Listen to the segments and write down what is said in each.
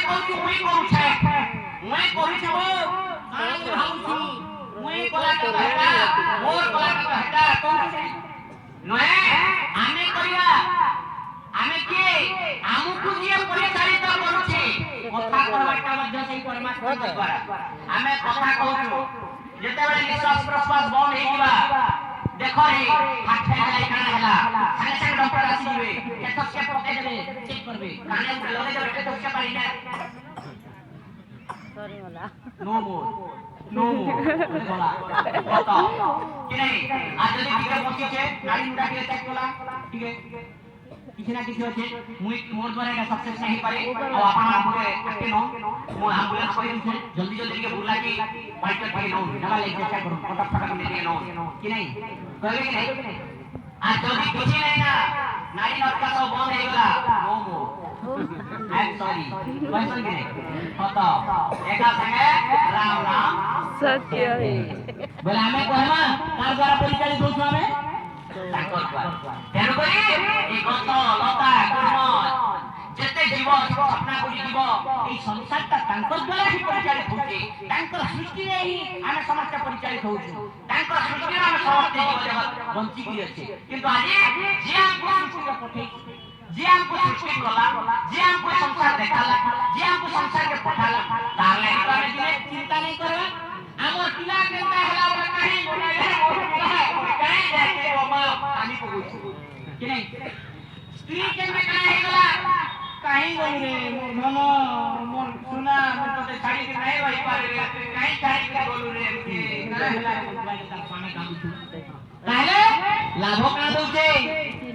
कहू मुई करू छे मुई करू छे वो आई भाऊ मुई कोला का हेटा मोर कोला का हेटा कहू नए आमे करिया आमे के हमकु जे परिचालित करू छे कथा कहबाटा मध्य से परमात्मा द्वारा आमे कथा कहू जेते बेले निश्वास प्रश्वास बंद हे किबा देखो रे हाथ लाई काना हला संगे संगे डॉक्टर आसी जिवे केथस के पके देबे चेक करबे काने लगे जो केथस के पारी ना सॉरी वाला नो मोर बोला बताओ कि नहीं आज जदी टिके बसी छे गाड़ी मुडा के चेक कला ठीक है किसी ना किसी होचे मुई मोर द्वारा एटा सक्सेस नहीं पारे और आपन हमरे आके नो मो एम्बुलेंस कोई छे जल्दी जल्दी के बुला के वाइट के नो नवा ले चेक करो फटाफट में दे नो कि नहीं कहबे कि नहीं आज जदी किसी नहीं ना नारी नटका सब बंद हे गला नो मो आई एम सॉरी क्वेश्चन के नहीं बताओ एका संगे राम राम सत्य है बोले हमें कहमा कार द्वारा परिचालित होछ हमें ताकर द्वारा तेन करी ए गत लता कर्म जेते जीव सपना करी जीव ए संसारटा तांकर द्वारा ही परिचालित होचे तांकर सृष्टि रे ही आमे समस्त परिचालित होछु तांकर सृष्टि रे आमे समस्त जीव जगत बंची की अछि किंतु आज जे हमको सृष्टि रे पठै जे हमको सृष्टि कला जे हमको संसार देखाला जे हमको संसार के पठाला तार लागि आमे दिने चिंता नहीं करबा हमर पिला केता हला बा कहीं बोले कहीं जाके बाबा पानी पगुछु कि नहीं स्त्री के में कहीं गला कहीं गई रे मोनो मोर सुना मैं तो छाड़ी के नहीं भाई पारे कहीं कहीं के बोलू रे ना हला भाई तार पानी कांदु काहे लाभ का दउचे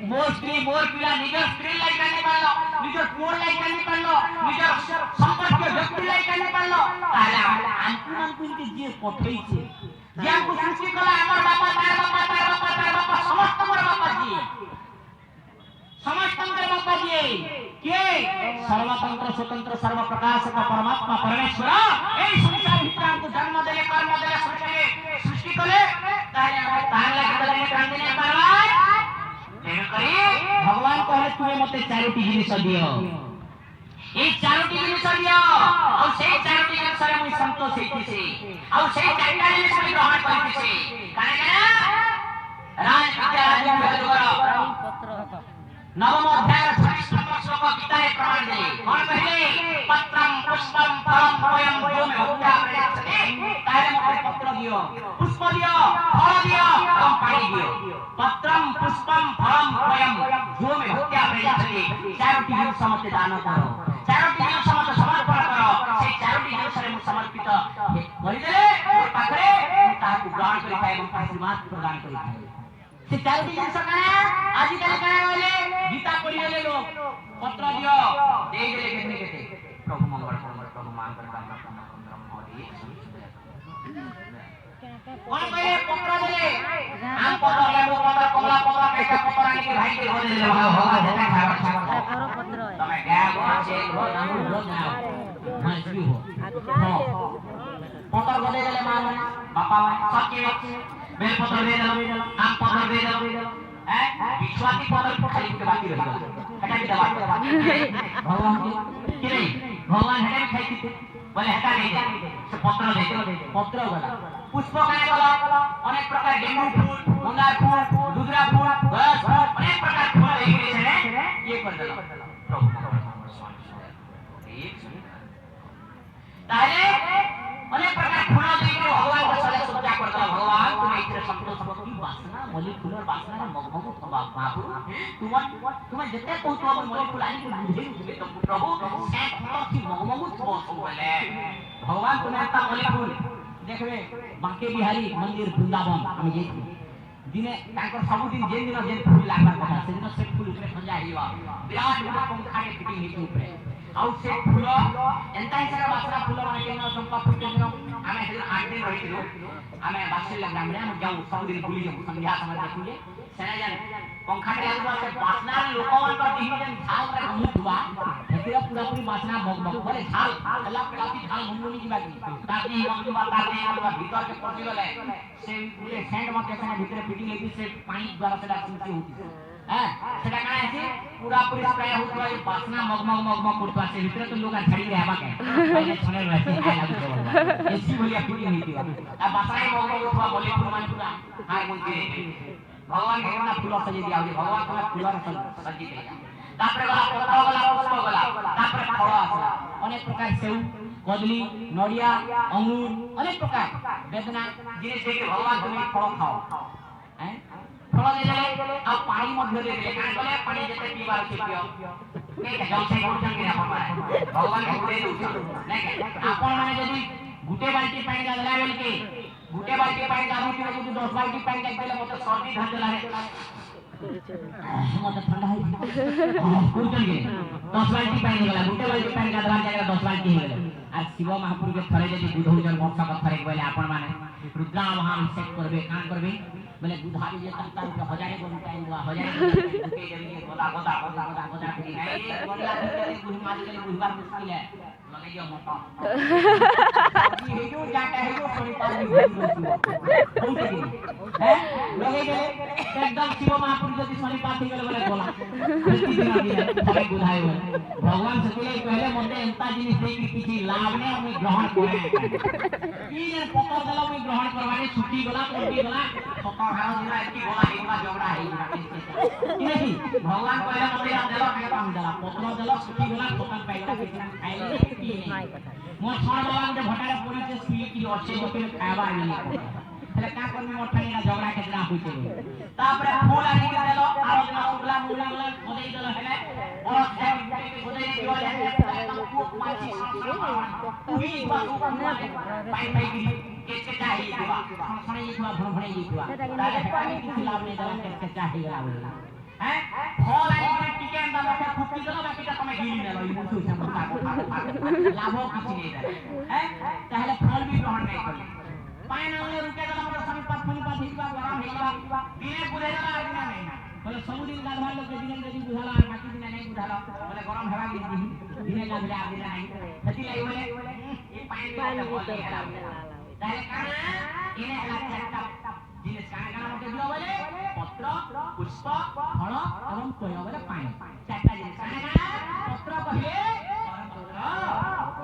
मोर स्त्री मोर पिला निजर स्त्री लाई काने पालो निजर पुओ लाई काने पालो निजर संपर्क व्यक्ति लाई काने पालो ताला आंकु इनके जे पठई छे जे हमको सृष्टि कला हमर बापा तार बापा तार बापा तार बापा समस्त हमर बापा जी समस्त हमर बापा जी के सर्वतंत्र स्वतंत्र सर्व प्रकाश का परमात्मा परमेश्वर ए संसार भीतर हमको जन्म देले कर्म देले सृष्टि कले तारे तार लागि दले कांदने परवार तेन करी भगवान कहले तुमे मते चारोटी जिनिस दियो ए चारोटी जिनिस दियो और से चारोटी जिनिस रे मुई संतोष हेतिसे और से चारोटी जिनिस मुई ग्रहण करतिसे काहे राज विद्या राजयोग पत्र नवम अध्याय 26 नंबर श्लोक गीता रे प्रमाण दे कौन कहले पत्रम पुष्पम फलम वयम जो में होता प्रयच्छते तारे मते पत्र दियो पुष्प दियो फल दियो और पानी दियो पत्रम पुष्पम फलम वयम जो में होता प्रयच्छते चारोटी जिनिस मते दान करो चारोटी जिनिस मते समर्पण करो से चारोटी जिनिस रे मु समर्पित करि देले पाखरे ताकू ग्रहण करि पाए एवं आशीर्वाद प्रदान करि पाए से चारोटी जिनिस काहे आज काल काहे बोले गीता पढ़ी ले लोग पत्र दियो दे देले केते केते प्रभु मंगल प्रभु मंगल हरि कौन कहे पत्र देले आम पत्र लेबो पत्र कमला पत्र कैसा पत्र आनी के भाई के हो देले होगा देता खावा करो पत्र तमे गाय छे हो नाम हो ना माछी हो पत्र गदे देले मां बापा सच्चे बेल पत्र दे देलो आम पत्र दे देलो विश्वासी पत्र खाली के बाकी रह गया हटा के दबा भगवान की नहीं भगवान हटा के खाई बोले हटा नहीं दे से पत्र दे पत्र गला पुष्प काहे गला अनेक प्रकार गेंडू फूल मंदार फूल दुधरा फूल बस अनेक प्रकार फूल लेके छे ये कर देला प्रभु एक ताले अनेक प्रकार फूल लेके भगवान को सले सजा करता भगवान तुम इतने संतोष की वासना मली फूल वासना मगमगु थबा बाबू तुम जते कहू तो मली फूल आनी को बुझे उठबे तो प्रभु से की मगमगु थबो बोले भगवान तुम्हें ता मली फूल देखबे बांके बिहारी मंदिर वृंदावन हम जेथि दिने तांकर सब दिन जे दिन जे फूल लागबा कथा से दिन से फूल ऊपर संजा हिवा विराट बड़ा पंखा के फिटिंग हेतु ऊपर आउ से फूल एंता हिसाब वासना फूल माने केना संपा फूल केना आमे हेदिन 8 दिन रहिथिलु आमे बासिल ग्राम रे हम जाऊ सब दिन बुली जाऊ संध्या समय देखुले सेना जान पंखा के आगु से वासना लोकवन पर दिहि जन झाल रे घुमुवा हेतिरा पूरा पूरी वासना भगभग बोले झाल अल्लाह कलाती झाल घुमुनी की बाकी ताकि हम बात करते हैं भीतर के पहुंच गले से पूरे सेंड में कैसे भीतर फिटिंग लेती से पानी द्वारा से सिंची होती সেটা কাଣା আছে পুরা পুরি স্প্রে হউতবা এই বাসনা মগমগ মগমগ করতবা সে ভিতরে তো লোক ছাড়ি দেবা কে বাইরে ছনে রয়েছে আই লাগু বলবা এসি বলিয়া ফিলি হইতিবা আর বাসনাই মগমগ হউতবা বলি পুরমান পুরা হাই মুকে ভগবান কে না ফুল সজি দিয়া হই ভগবান কে ফুল সজি দিয়া তারপরে গলা পত্র গলা পুষ্প গলা তারপরে ফল আসলা অনেক প্রকার সেউ কদলি নড়িয়া অঙ্গুর অনেক প্রকার বেদনা জিনিস থেকে ভগবান তুমি ফল খাও হ্যাঁ ফল দেলে আর পানি মধ্যে দেলে কারণ বলে পানি যেতে পিবার আছে পিও নাই কে জলসাই করছেন কি আপন মানে ভগবান কে দেই দউছেন নাই কে আপন মানে যদি গুটে বালতি পানি গালা বলকে গুটে বালতি পানি গাবি কি যদি 10 বালতি পানি গাইলে মতে সর্দি ধর দেলা মতে ঠান্ডা হই করছেন কি 10 বালতি পানি গলা গুটে বালতি পানি গাদবা জায়গা 10 বালতি হয়ে গেল আর শিব মহাপুর के थरे যদি বুধৌজন বর্ষা কথা বলে আপন মানে रुद्रा महाभिषेक करबे कान करबे बोले दुधारी जे तंता रुपया हजारे को टाइम हुआ हजारे के जरिए गोदा गोदा गोदा गोदा गोदा करी नहीं गोदा के बुढ़ी मार के बुढ़वा मुश्किल है लगे जो मोटा ये जो जाता है जो सोनी पानी है लगे गए एकदम शिव महापुर जति सोनी पाती गले बोले गोला प्रति दिन थरे गुधाई बोले भगवान सकेले पहले मते एंता जिनिस दे कि किछि लाभ ने हम ग्रहण करे ई जे पतर देला हम ग्रहण करवानी छुट्टी गला कोटी गला पतर हारो दिना एकी गोला एकला झगड़ा है कि नहीं भगवान पहले मते देला के काम देला पत्र देला छुट्टी गला पतर पैसा खाइले की नहीं मोर छाड़ बाबा के भटारे पड़ी से सुई की अच्छे होके खावा नहीं એટલે કા કોની મોઠાની ના ઝગડા કેતના હોઈছে તાપરે ફૂલ આની દેલો આરો દિન ઉગલા મુલા મુલા ઓદેઈ દેલો hele ઓર ઓદેઈ દીવા લે કુક માછી ઉહી બાગુ પાઈ પાઈ ગી કે ચાહી દીવા સણે દીવા ભણભણે દીવા તારે પાણી की लाभ नहीं देला के चाही गला बोला हैं फल आनी के टिके अंदा लखे फुकी देलो बाकीटा तमे गिरी नेलो ई मुसु से मुता लाभो किछि नहीं देला हैं ताहले फल भी ग्रहण नहीं करले पानी नाले रुके देला मोर समी पात फनी पात हिजबा गरम हिजबा दिने बुझे देला आ दिना नहीं बोले सब दिन गाधवा लोग के दिन दिन बुझाला आ बाकी दिन नहीं बुझाला बोले गरम हेवा दी दिने गाधले आ दिना नहीं सती लाई बोले ये पानी में बोले ताहले काना इने हला चारटा जिनिस काना काना मते दियो बोले पत्र पुष्प फल एवं कोय बोले पानी चारटा जिनिस काना काना पत्र कहिले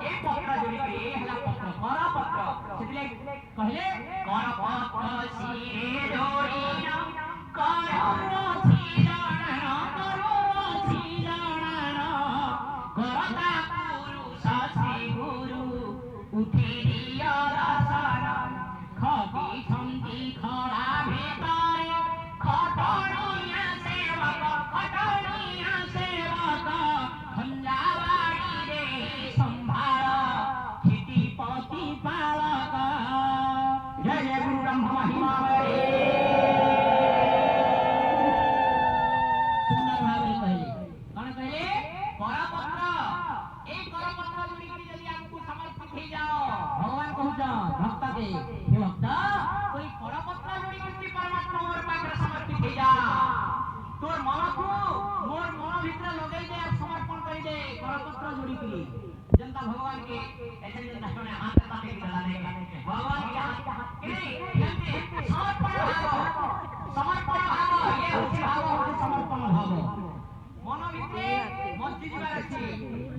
ए पत्र जोड़ी के हला पत्र कर पत्र सेतिले कहिले कर पत्र सिरे जोड़ी न कर सिरण करता पुरुष श्री गुरु उठी दिया रसन खटी छंदी खड़ा भीतर खटणिया सेवक खंजावाड़ी रे संभाल क्षितिपति पालक जय जय गुरु ब्रह्म महिमा सुंदर भावे कहले कौन कहले करपत्र ए करपत्र जोड़ी के यदि आपको समर्पित हो जाओ भगवान कहूचा भक्त के हे भक्त कोई करपत्र जोड़ी के परमात्मा मोर पाखरे समर्पित हो जा तोर मन को मोर मन भीतर लगे दे समर्पण कर दे करपत्र जोड़ी के जनता भगवान के ऐसे जनता ने हाथ पाते की लगा दे भगवान के हाथ के नहीं समर्पण भाव ये होची भाव होची समर्पण भाव मन भीतर मस्ती जीवार अछि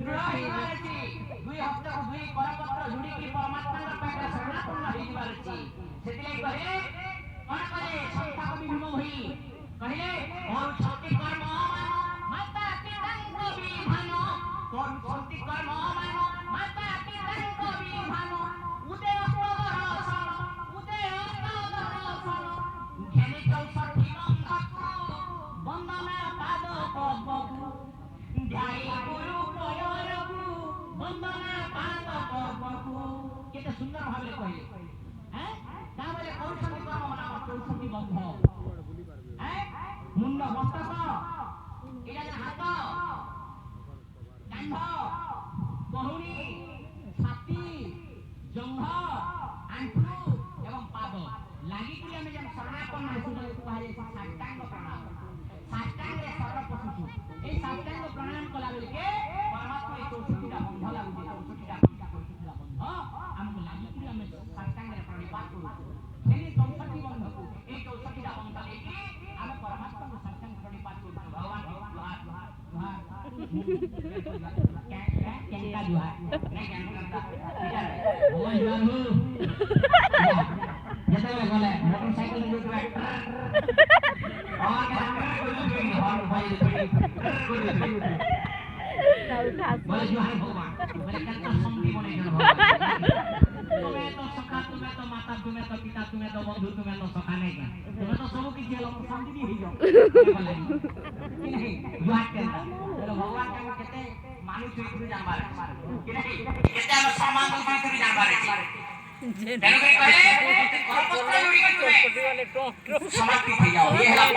दृढ़ होइबार अछि दुई हफ्ता को दुई करपत्र जोड़ी के परमात्मा के पाखरे समर्पण होइबार अछि सेतिले कहे कोन करे संता को विभम होई कहे और छति कर्म माता पिता को विधान और छति कर्म माता पिता को विधान उदे अस्तदर्शन घेने 64 बंदना पाद पद्मकु ध्याई गुरु प्रयरकु बंदना पाद पद्मकु केते सुंदर भाबे कहिले हैं का बोले कौशल कर्म मना 64 बंध हैं मुंड मस्तक एला हाथ कांध बहुरी छाती जंघ आंठू एवं पाद लागि कि हमें जब शरणापन आसुन कहले साष्टांग प्रणाम साष्टांग रे शरण पसुछु ए साष्टांग प्रणाम कला बेले के परमात्मा ए 64 टा बंध लागु दे 64 टा बंध हमको लागि कि हमें साष्टांग रे प्रणिपात करू एने 64 बंध ए 64 टा बंध लेके हम परमात्मा को साष्टांग प्रणिपात करू Kita jual. Oh jual lu. Jatuh le boleh. Motorcycle itu tractor. Oh kita begini horn boleh begini. Boleh jual bawa. Mereka तो संगी बने गए तुम्हें तो सखा तुम्हें तो माता तुम्हें तो पिता तुम्हें तो बंधु तुम्हें तो सखा नहीं क्या तुम्हें तो सब की जेल में शांति भी हो जाओ कि नहीं बात करता चलो भगवान के कहते मानु चुरी जानवर कि नहीं कहते हम सामान को चुरी जानवर है तेरे को कहे करपत्र उड़ी के तुम्हें समाप्ति हो जाओ ये है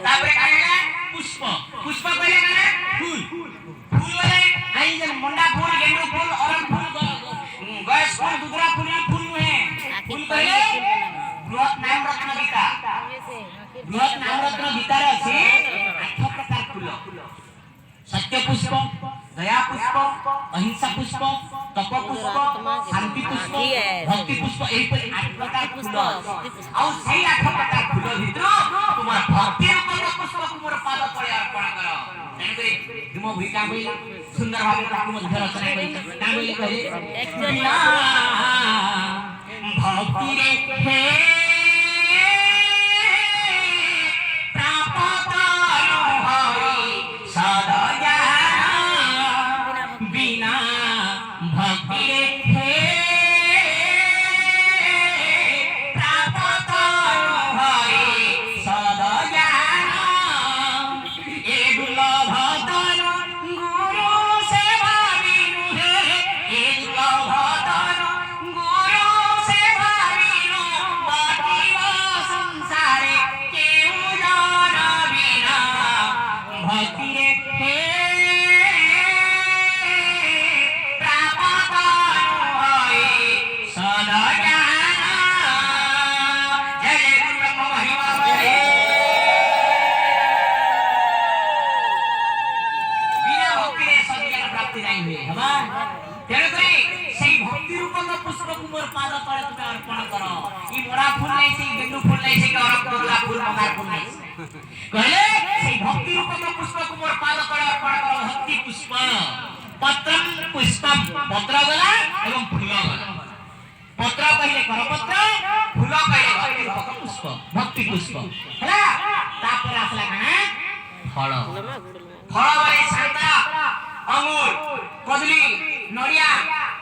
तापर कहेगा पुष्प पुष्प पहले कहना फूल फूल वाले आई जन मुंडा फूल गेंडू फूल अरन फूल गैस फूल दुधरा फूल फूल है फूल पहले बृहत नाम रत्न गीता बृहत नाम रत्न गीता रे अछि 8 प्रकार फूल सत्य पुष्प दया पुष्प अहिंसा पुष्प तप पुष्प शांति पुष्प भक्ति पुष्प एही पर 8 प्रकार फूल आ सेही 8 प्रकार फूल भितर तुमार भक्ति रूप पुष्प को मोर पाद तळे अर्पण करो तेनकरी तुम भूका बोली सुंदर भाव ताकू मध्य रचना करी का बोली कहे भक्ति रे हे प्रापत हरि सदा बिना भक्ति रे हे प्रापत हरि सदा ए दुर्लभ पुष्प कुमार पाद तले तुम्हें अर्पण करो ई मोरा फूल नहीं से गेंडू फूल नहीं से और दुर्गा फूल मंगार फूल नहीं कहले से भक्ति रूप में पुष्प कुमार पाद तले अर्पण करो भक्ति पुष्प पत्रम पुष्पम पत्र गला एवं फूल गला पत्र पहले करपत्र फूल पहले भक्ति रूप पुष्प भक्ति पुष्प हैला तापर आसला काना फल फल वाले संतरा अंगूर कदली नड़िया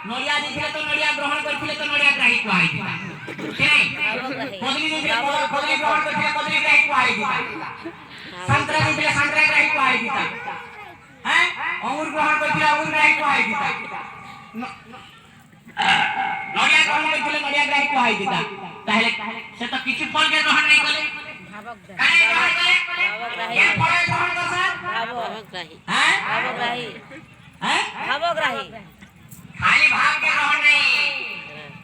नड़िया दिखले तो नड़िया ग्रहण करथिले तो नड़िया ग्राही कुआई दिता के नहीं कदली दिखले कदली ग्रहण करथिले कदली ग्राही कुआई दिता संतरा दिखले संतरा ग्राही कुआई दिता हैं अंगूर ग्रहण करथिले अंगूर ग्राही कुआई दिता नड़िया ग्रहण करथिले नड़िया ग्राही कुआई दिता ताहले से तो किछु फल के ग्रहण नहीं कले काहे ग्रहण करे ये फल ग्रहण कर सर भावग्राही हैं भावग्राही हैं भावग्राही खाली भाव के ग्रहण नहीं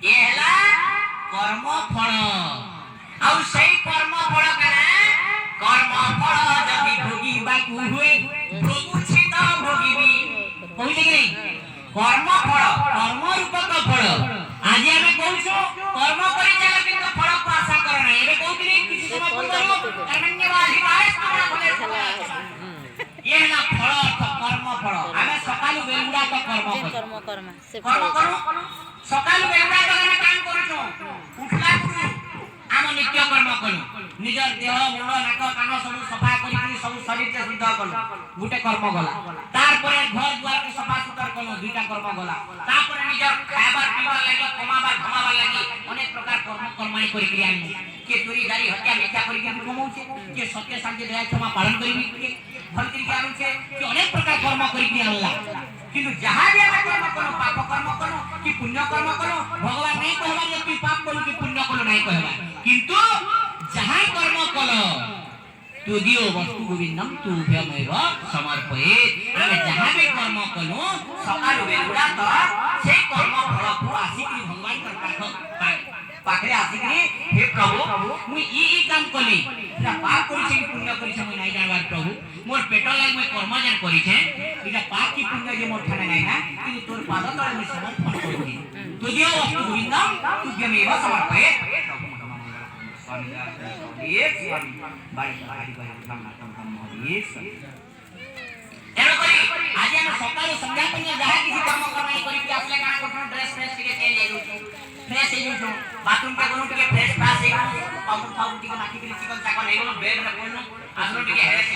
ये हैला कर्म फल और सही कर्म फल कना कर्म फल जदि भोगी बाकू हुए भोगुछि त भोगीबी कहले कि कर्म फल कर्म रूपक फल आज हमें कहूछु कर्म करि चला किंतु फल को आशा कर नहीं एबे कहउतनी किछि समय पूर्व कर्मण्यवादी बायस हमरा भले ये है ना फल कर्म फल हमें सकालु बेलुडा तो कर्म कर्म करू सकालु बेलुडा तो हम काम करूछु उठला करू हम नित्य कर्म करू निजर देह मुंड नाक कान सब सफा करी सब शरीर के शुद्ध करू गुटे कर्म गला तार परे घर द्वार के सफा सुतर करू दुईटा कर्म गला तार परे निजर खाबार पीबार लागि कमाबार धमाबार लागि अनेक प्रकार कर्म कर्माई करी क्रिया के चोरी गाड़ी हत्या मिथ्या करी हम कमाउछे के सत्य शांति दया क्षमा पालन करी के भल करी के आनुछे कि अनेक प्रकार कर्म करी के अल्लाह किंतु जहां भी हम कर्म करो पाप कर्म करो कि पुण्य कर्म करो भगवान नहीं कहबा जे कि पाप करो कि पुण्य करो नहीं कहबा किंतु जहां कर्म करो तुदियो वस्तु गोविंदम तुभ्यमेव समर्पयेत् आमे जहां भी कर्म करो सकाल बेलुडा तो से कर्म फल को आसीकरी भगवान कर पाखरे आसीकरी हे प्रभु मुई ई काम कली इटा पाप करी छै पुण्य करी छै मुई नहीं जानबार प्रभु मोर पेट लाग मैं कर्म जान करी छै इटा पाप की पुण्य जे मोर ठाने नहीं ना कि तोर पाद तळे मैं समर्पण करी तुदियो वस्तु गोविंदम तुभ्यमेव समर्पयेत् एक स्वामी बाड़ी बाड़ी बाड़ी ब्रह्मा ब्रह्म एक କରି ଆଜି ଆମେ ସକାଳୁ ସନ୍ଧ୍ୟା ପର୍ଯ୍ୟନ୍ତ ଯାହା କିଛି କାମ କର୍ମାଇ କରିକି ଆସିଲେ କାଣା କରୁଛୁ ଡ୍ରେସ୍ ଫ୍ରେସ୍ ଟିକେ ଚେଞ୍ଜ ହେଇଯାଉଛୁ ଫ୍ରେସ୍ ହେଇଯାଉଛୁ ବାଥରୁମ୍ ଟେ ଗଲୁ ଟିକେ ଫ୍ରେସ୍ ଫ୍ରାସ୍ ହେଇଗଲୁ ପାଉଡର ଫାଉଡର ଟିକେ ମାଖିକିରି ଚିକନ ଚାକନ ହେଇଗଲୁ ବେଡରେ ପଡ଼ିଲୁ ଆସିଲୁ ଟିକେ ହେରେସ୍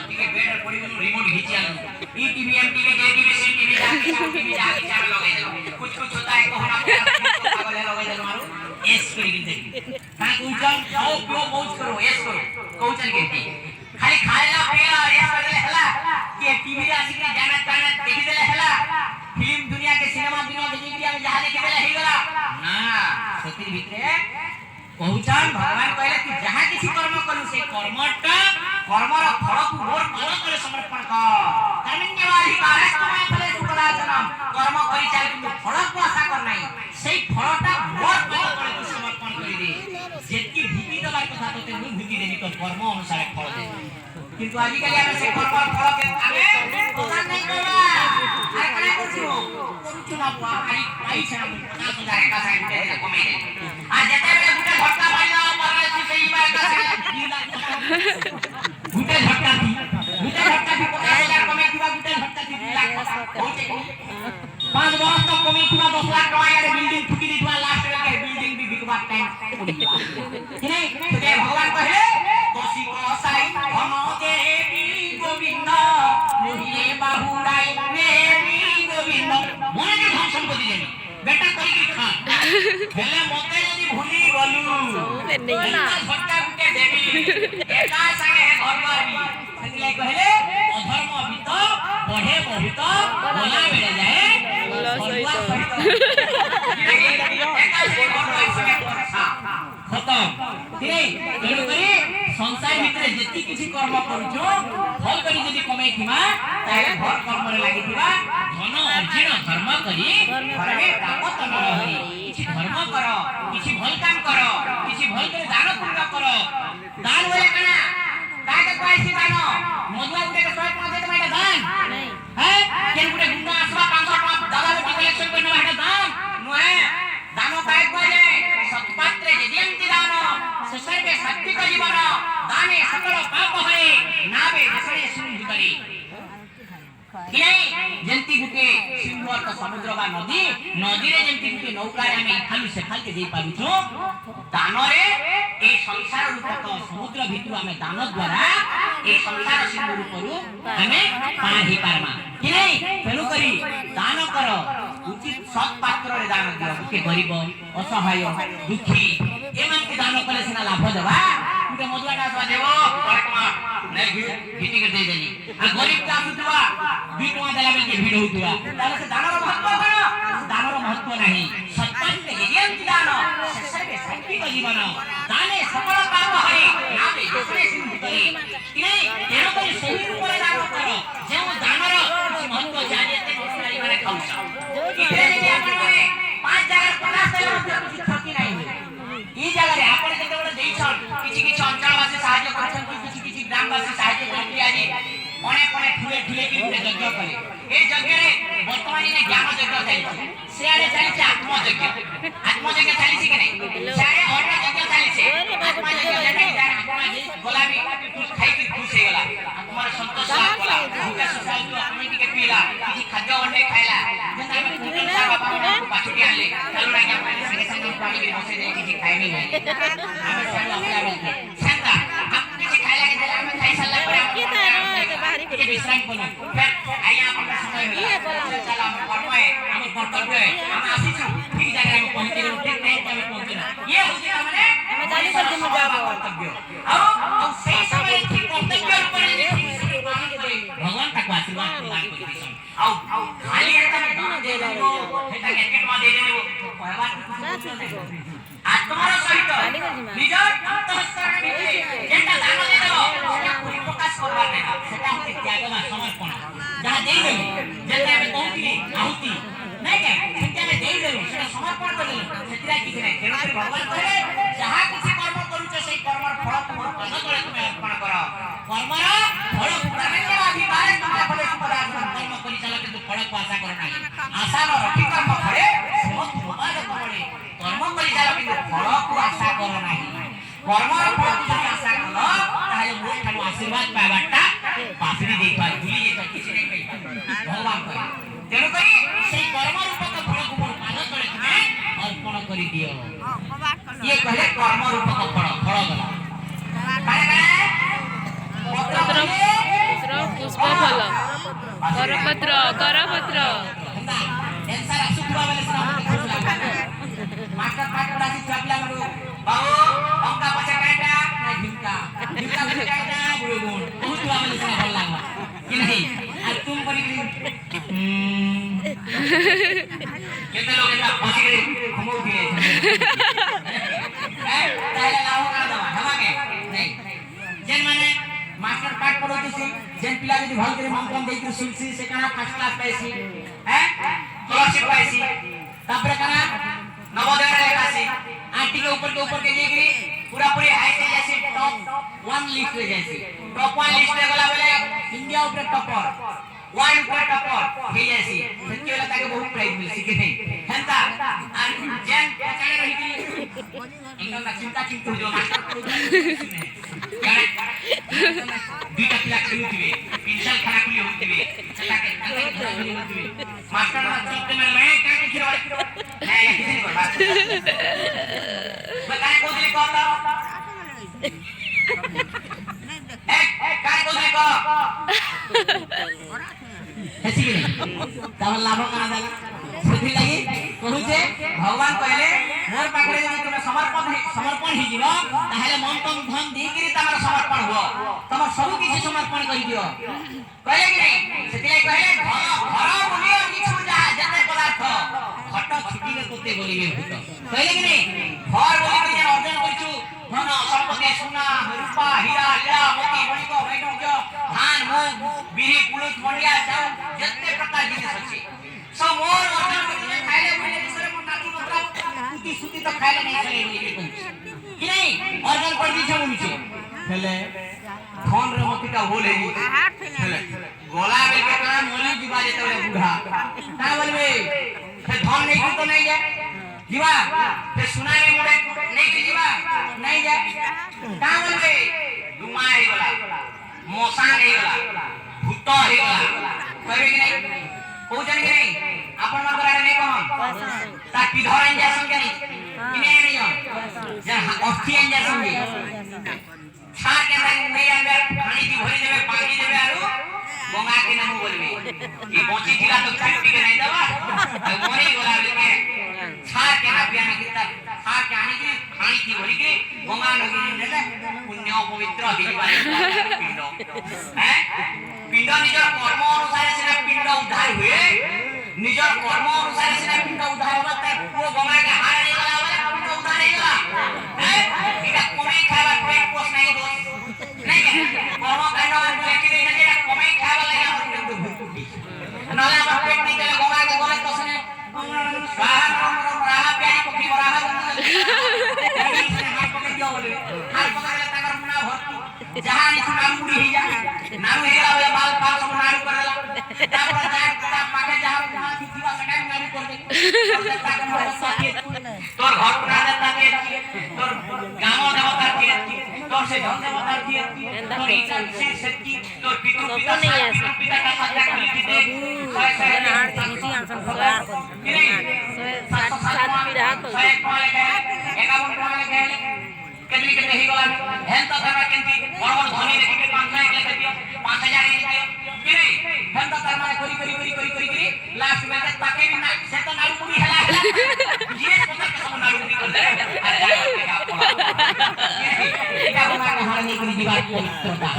ଟିକେ ବେଡରେ ପଡ଼ିଗଲୁ ରିମୋଟ ଘିଚି ଆଣିଲୁ ଇ टीवी एम टीवी जे टीवी सी टीवी जा के चार लगे देलु कुछ कुछ होता है कहना पागल है लगे देलु मारू एस करी देखी का कुचन खाओ पियो मौज करो एस करो कौचन के खाली खाएला पिएला एस करले हला के टीवी रे आसी के जाना ताना देखि देले हला फिल्म दुनिया के सिनेमा दुनिया देखि के हम जहां देखि देले हे गला ना सती भितरे पहुंचान भगवान कहले तू जहां किसी कर्म करू से कर्मटा कर्मर फल को मोर पालन करे समर्पण कर कर्मण्यवादी कारस्तमय फले सुपदाचनम कर्म करी चाल किंतु फल को आशा कर नाही सेई फलटा मोर पालन करे तू समर्पण करी दे जेति भूमि दबार कथा तते मु भूमि देनी तो कर्म अनुसार फल दे किंतु आजि काली आमे से कर्म फल के आमे प्रदान नहीं करबा आरे काहे करछु ना बुआ खाली पाई छना 50,000 का साइड दे कमाई दे आ जते बेले गुटे झटका मारिला परले सेई बा का साइड 2 लाख गुटे झटका थी 50,000 कमाई थीबा गुटे झटका थी 2 लाख होचे 5 वर्ष तक कमाई थीबा 10 लाख टका यारे बिल्डिंग ठुकी दिथवा लास्ट में के बिल्डिंग भी बिकवा टाइम कि नहीं तो भगवान कहे कोसी को साई हम देवी गोविंद मोहिए बाहुराई देवी गोविंद मोने के धन संपत्ति देनी बेटा करी की खा हेले मते यदि भूली गलु ना झटका गुटे देवी एका संगे घर बारबी सतिले कहले अधर्म वित बढ़े बहुत बोला बेले जाए बोला सहित एका संगे घर संगे पछा खत्म ठीक तेनु करी संसार भितरे जेति किछि कर्म करूछु फल करी जदि कमाई थिमा ताले घर कर्म रे लागि थिबा धन अर्जन धर्म करी घरे प्राप्त न रही किछि धर्म करो किछि भल काम करो किछि भल करे दान पुण्य करो दान बोले कना काहे कहैछि दान मधुआ गुटे के 100 दे देबा दान नहीं है केन गुटे गुंडा आसबा 500 टका दादा लोग कलेक्शन करना है दान नहे दान काहे कहले सत्पात्रे यदियंति दान सर्वे सात्विक जीवन दाने सकल पाप हरे नावे जसरे सिंधु करी कि नहीं जंती गुटे सिंधु अर्थ समुद्र बा नदी नदी रे जंती गुटे नौका रे हमें खाली से खाल के दे पाबु छु दान रे ए संसार रूपक समुद्र भितु हमें दान द्वारा ए संसार सिंधु रूपरु हमें पार ही पारमा कि नहीं फेलु करी दान करो उचित सत पात्र रे दान दियो के गरीब असहाय दुखी एमन के दान कले सिना लाभ देबा गुटे मधुआटा सवा देबो बड़कमा नहीं गिटी के दे देनी आ गरीब का सुतवा 2 टका देला बेल के भीड़ होतुवा ताले से दानर महत्व करो दानर महत्व नहीं सत्पात्र यदियंति दान सर्वे सात्विक जीवन दाने सकल पाप हरि नामे जसरे सिंधु करी कि नहीं तेरो करी सही ऊपर दान करो जे दानर महत्व जानिते नारी माने खाउसा इथे जे आपण माने 5 जगह 50 देला कुछ क्षति नहीं ई जगह रे आपण केते बडे देइछन किछि अंचलवासी सहाय्य करछन किछि ग्रामवासी सहाय्य करथि आजी अनेक अनेक ठुले ठुले कि गुटे यज्ञ करे ए यज्ञ रे वर्तमान ने ज्ञान यज्ञ चालिछि सेआरे चालिछि आत्मयज्ञ चालिछि कि नहीं सेआरे अन्न यज्ञ चालिछि आत्मयज्ञ जेटा कि जान आत्मा जी गोलाबी कुछ खाइ कि खुश हे गला आत्मा संतोष होला भूख सुसाल तो आमी के पीला किछि खाद्य अन्न खाइला जेता आमी कुटुंब बाबा पाछुटी आले चालू राख्या पानी संगे संगे पानी के बसे दे किछि खाइ नै आमे चालू अपना बेलके संता हम किछि खाइला के देला आमे खाइ साला पर के विश्राम करू फिर आया अपन समय होला चला हम कर्म है हम कर्तव्य है हम आसीछु ठीक जगह में पहुंचे ठीक टाइम पे पहुंचे ये होची माने हम जानी कर हम जाबा कर्तव्य और सही समय ठीक कर्तव्य ऊपर भगवान तक आशीर्वाद प्रदान करी और खाली एता में दान दे देबो एता कैकेट में दे देबो भगवान कुछ नहीं आत्मार सहित निजर अंतःस्करण भितरे जेटा दान दे देबो सेटा पूरी प्रकाश करबा नै सेटा होते त्याग वा समर्पण जहां दे देबो जेटा में कहूली आहुति नहीं के सेटा में दे देबो सेटा समर्पण कर देबो सेटा किछ नै तेनो भगवान कहे जहां किछि कर्म करूछ सेई कर्मर फल तुम पद तळे तुम अर्पण करो कर्मर फल कर्मण्यवादी कारस्तमय फले सुपदाचनम कर्म करी चला किंतु फल को आशा कर नाही आशा न रखि कर्म करे समस्त भगवान करे कर्म करी चला किंतु फल को आशा कर नाही कर्मर फल को आशा करो ताले मोर ठानु आशीर्वाद पाबाटा ଆଶ୍ରୀ ଦେଇଥାଏ ଭୁଲି ଯାଇଥାଏ କିଛି ନାଇଁ ପାଇଥାଏ ଭଗବାନ କହେ ତେଣୁକରି ସେଇ କର୍ମ ରୂପକ ଫଳକୁ ମୋର ପାଦ ତଳେ ତୁମେ ଅର୍ପଣ କରିଦିଅ ଇଏ କହିଲେ କର୍ମ ରୂପକ ଫଳ ଫଳ ଗଲା ପତ୍ର ପୁଷ୍ପ ଫଳ କରପତ୍ର କରପତ୍ର ଏନ୍ସାର ଆସୁଥିବା ବେଲେ ସିନା ମତେ ଖୁସି ଲାଗେ ମାଷ୍ଟର ପାଠ ପଢାସି ଛୁଆ ପିଲାଙ୍କୁ ବାବୁ ଅଙ୍କା ପଛେ କାଇଟା ନା ଝିମକା ଝିମକା ପଛେ କାଇଟା ବୁড়ো গুণ କହୁଥିବା ବେଲେ ସିନା ଭଲ ଲାଗବା କି ନାହିଁ ଆଉ ତୁମ କରିକି କେତେ ଲୋକ ଏଟା ବସିକି ଘୁମଉଥିବେ ତାହେଲେ ଲାଭ କାଣା ଦେବା ହେବା କେ ନାଇଁ ଯେନ୍ ମାନେ मास्टर पाठ पढ़ौती जेन पिला यदि भल करे मंत्रम देई सुनसी से काना फर्स्ट क्लास पाइसी हैं स्कॉलरशिप पाइसी तापर काना नवोदय लेखासी आंटी के ऊपर के जेगिरी पूरा पूरी हाई से जैसे टॉप 1 लिस्ट ले जैसे टॉप 1 लिस्ट ले गला बेले इंडिया ऊपर टॉपर वर्ल्ड ऊपर टॉपर हे जैसी सच्ची वाला ताके बहुत प्राइज मिल सिके नहीं हेंता और जेन पचाने रही थी एकदम चिंता चिंता जो मास्टर दुईटा पिला खेलुथिबे पेंसिल खाना खुली होथिबे ताके खुली होथिबे मास्टर चलते में मैं का के खिरवा नहीं किसी नहीं करबा बताए को दिले कहता काय को दिले कह ऐसी कि नहीं तब लाभ कना देला सेथि लागि कहू जे भगवान कहले मोर पाखरे जदि तुमे समर्पण ही जीव ताहेले मन तन धन दी करी तमर समर्पण हो तमर सब किछि समर्पण करि दियो कहले कि नहीं सेथि लागि कहले घर बोली और किछु जा जते पदार्थ घट छुटी के कोते बोलिबे भूत कहले कि नहीं घर बोली के अर्जन करछु धन संपत्ति सोना रूपा हीरा लीला मोती मणिक वैडूर्य धान मूंग बिरी कुलुत मंडिया चाउ जते प्रकार जिनिस अछि सब मोर अर्जन करछु खाइले बोले दूसरे को नाती मतलब कुटी सुती तो खाइले नहीं चले बोली के कहू कि नहीं अर्जन कर दी छ मुझे हेले फोन रे मतिका बोले हेले गोला बेल के का मोली जीवा जेते बूढ़ा का बोलबे फिर धन नहीं की तो नहीं जाए जीवा फिर सुनाई में मोड़े नहीं की जीवा नहीं जाए का बोलबे दुमा हे गला मोसा हे गला भूत हे गला कहबे कि नहीं पहुंचन कि नहीं अपन मन करे नहीं कहन ता की धरन जा संगे नहीं कि नहीं जान जे अस्थि अन जा संगे छार के नहीं अंदर पानी की भरी देबे पानी देबे आरो गंगा के नाम बोलबे ये पहुंची जिला तो छाटी के नहीं दवा मोरी गोला के छार के ना पियाना किता छार के आने की पानी की भरी के गंगा नदी में देले पुण्य पवित्र दिवाई पिंड हैं पिंड निजर कर्म अनुसार से पिंड उद्धार हुए निजर कर्म अनुसार से पिंड उद्धार होला त को गंगा के हार नहीं गला वाला पिंड उद्धार नहीं गला हैं इटा कोमे खावा पेट पोष नहीं दो नहीं के कर्म कांड बोले कि नहीं जे कोमे खावा लगे हम पिंड भूकुटी नला पर पेट नहीं गले गंगा के गले तो सने स्वाहा राहा प्यारी पखी राहा हाथ पकड़ दियो बोले हाथ पकड़ले ताकर मुना भर्ती जहां निछु नाम मुड़ी ही जा नाम हेला वाला बाल बाल सब नारू करला तापर जाय ता पाके जहां जीवा सकाई नारू कर दे ताकर मोर साथी तोर घर पुरा देता के तोर गांव देवता के तोर से धन देवता के तोर इच्छा से शक्ति तोर पितृ पिता का सत्ता खुली दे सय सय हार दिसी आंसन सवार को सात पीड़ा तो 51 लगे केतली के नहीं गला हेन तो धर्म केंती बड़ बड़ धनी देखि के 500 एक लेके दियो 5000 एक दियो कि नहीं हेन तो धर्म करी लास्ट में ताके भी ना से तो नारू पूरी हला ये पता के सब नारू पूरी कर दे अरे जाओ के का पड़ा क्या बना के हार नहीं करी दीवार को तोड़ा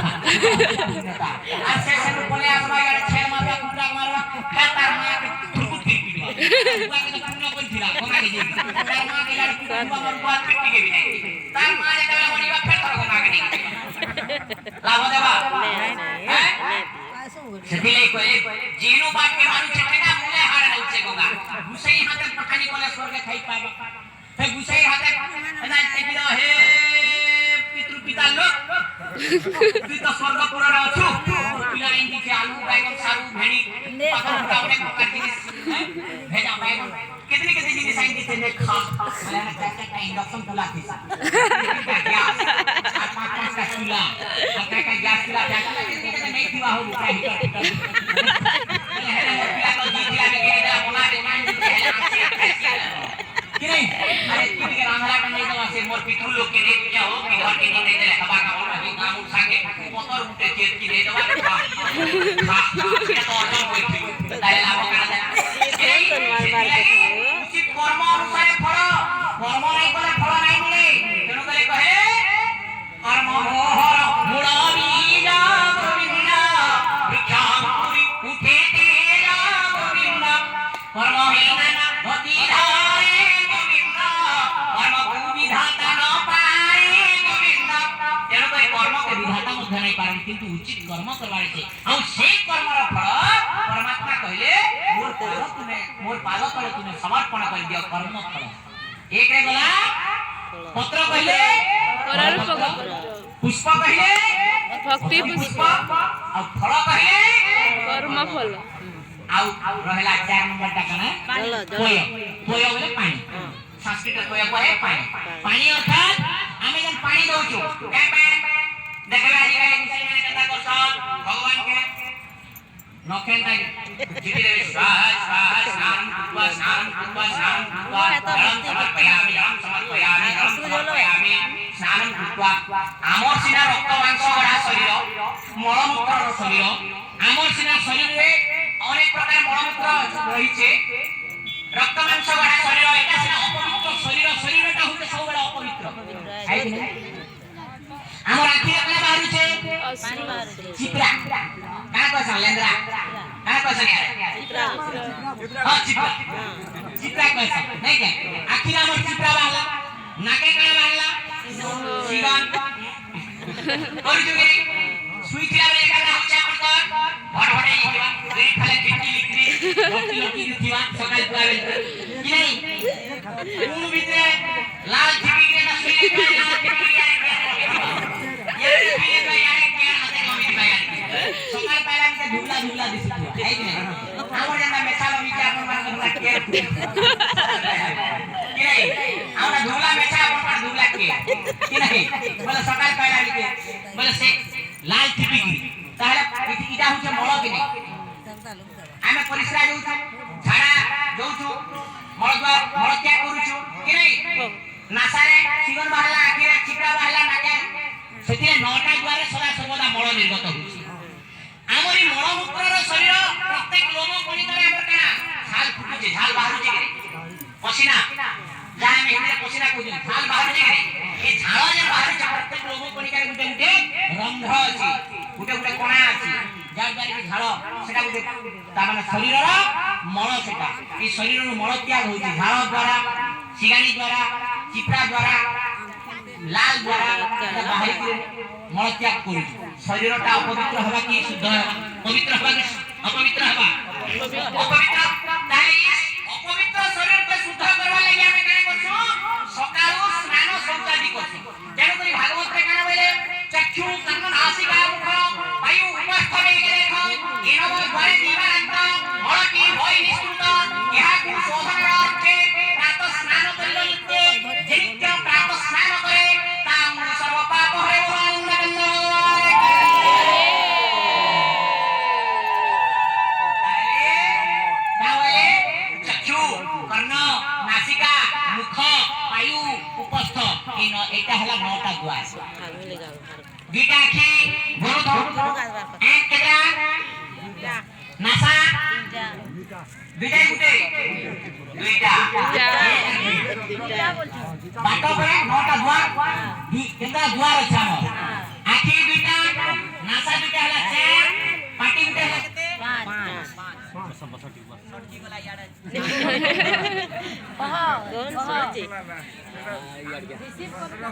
आज से बोले आसमा यार छेल मारवा कुतरा मारवा का तार मार के थुकुत की पीटवा हुआ के पुण्य कोन थिला कोना के जी तार मार के यार कुतरा मारवा पिटी के भी नहीं तार मार के तबला बनिवा फेर कर कोना के नहीं लाभ देबा हैं सेथिले कोए जीनु बात के मानु छटेना मुले हार नउचे गोगा गुसई हाथे पठानी कोले स्वर्ग खाई पाबा फे गुसई हाथे ना तेकिलो हे पितृ पिता लोक तू तो स्वर्ग पुरा अछु पिला इंदी के आलू बैगन सारू भेणी पाकर उठावने प्रकार जिनिस भेजा बैगन कितनी कितनी जिनिस आईंदी ते ने खा मला ना काय काय इंडक्शन तुला दिस गैस 5 का चूल्हा काय काय गैस चूल्हा क्या नहीं दिवा ଆଉ ଭିତରେ ହେଲେ ମୋର ପିଲା ତ ଜିତିଲା ବିକି ଦେଲା ମନା ଦେ କାଇଁ कि नहीं अरे किसी के रांधला का नहीं तो से मोर पितृ लोग के देख क्या हो कि घर के नहीं दे हवा का बोल रही नाम उठा के पतर उठे चेत की दे दवा ये तो और कोई ठीक तारे लाभ करा दे उचित कर्म अनुसार फल कर्म नहीं कले फल नहीं मिले तेनु कले कहे कर्म मोहर मूल बीजा गोविंदा भिक्षापुरी उठे तेरा गोविंदा कर्म हेना गति धारे गोविंदा कर्म को विधाता न पाए गोविंदा तेनु कहे कर्म के विधाता मध्य नहीं पारन किंतु उचित कर्म करवारे छे आ से कर्मर फल परमात्मा कहले मोर पाद तले तुमे समर्पण कर दियो कर्म फल एक रे गला पत्र कहले करारूप पुष्प कहले भक्ति पुष्प आ फल कहले कर्म फल आउ रहेला 4 नंबर टा कना तोय तोय बोले पानी संस्कृत तोय कहे पानी पानी अर्थात हमें जन पानी दउछु के देखला आजि काले मुसलमान जता करछ भगवान के नखेन ताई जीती रे स्वाहा स्वाहा स्नान कुंभा स्नान कुंभा स्नान कुंभा धर्म समर्पयामि स्नान कुंभा आमर सिना रक्त मांस गढ़ा शरीर मलमूत्र शरीर आमर सिना शरीर रे अनेक प्रकार मलमूत्र रहिছে रक्त मांस गढ़ा शरीर एटा सिना अपवित्र शरीर शरीरटा होते सब बेला अपवित्र है कि नहीं हमर आखि रे कने बाहरु छे पानी बाहर चित्रा का कहछ लेंद्रा का कहछ चित्रा हां चित्रा चित्रा कहछ नहीं के आखि रे हमर चित्रा बाहला नाके कने बाहला सीगान करि जुगे सुइथिला रे एका होछ अपन भडभडे लिखिबा रे खाले चिट्ठी लिखि लोटी लोटी लिखिबा सकाल पुआबे कि नहीं कोन भितरे लाल छिपी के ना सुई के लाल छिपी ये छिपी के यार के हाथे कमी बाया सकाल पहला के धुला धुला दिसि है कि नहीं हमर जना मेछालो मिके अपन मान धुला के कि नहीं हमरा धुला मेछा अपन मान धुला के कि नहीं बोले सकाल पहला लिखे बोले से लाल छिपी की ताहले इटा होचे मळ कि नहीं आमे परिश्रा जाउछु झाड़ा जाउछु मळद्वार मळ क्या करूछु कि नहीं नासारे सिगन बाहला आखिरे चिपरा बाहला नाके सेतिरे नौटा द्वारे सदा सर्वदा मळ निर्गत होछि आमरी मळमूत्रर शरीर प्रत्येक लोम कणिकारे हमर काना झाल फुटुचे झाल बाहरुचे कि पसीना जाय मेहने पसीना कोजु झाल बाहरुचे कि ए झाळ जे बाहरुचे प्रत्येक लोम कणिकारे गुटे गुटे रंध्र अछि गुटे गुटे कोणा अछि जार जार के झाळ सेटा गुटे ता माने शरीरर मळ सेटा ए शरीरर मळ त्याग होछि झाळ द्वारा सिगानी द्वारा चिपरा द्वारा लाल द्वारा बाहरी के मळ त्याग करू शरीरटा अपवित्र हवा कि शुद्ध हवा पवित्र हवा कि अपवित्र हवा अपवित्र ताई अपवित्र शरीर के शुद्ध करबा लागि हमें काय करछु सकाळो स्नान शौचादि करछु जेनो करी भागवत रे काना बोले चक्षु कान नासिका मुख वायु उपस्थ में देख एनव द्वारे दीवानंत मळकी होई निस्तुत यहा को शोधन रखे प्रात स्नान करिलो नित्य नित्य प्रात स्नान करे ताम सर्व पाप हरे आनंद चक्षु कर्ण नासिका मुख वायु उपस्थ एटा हला नौटा द्वार दुईटा आखि भरू आंख केटा नासा दुईटा गुटे दुईटा बाट पे नौटा द्वार केटा द्वार अछि हमर आखि दुईटा नासा दुईटा हला 4 पाटी गुटे हला केते 5 सटजी गला याड दोन सटजी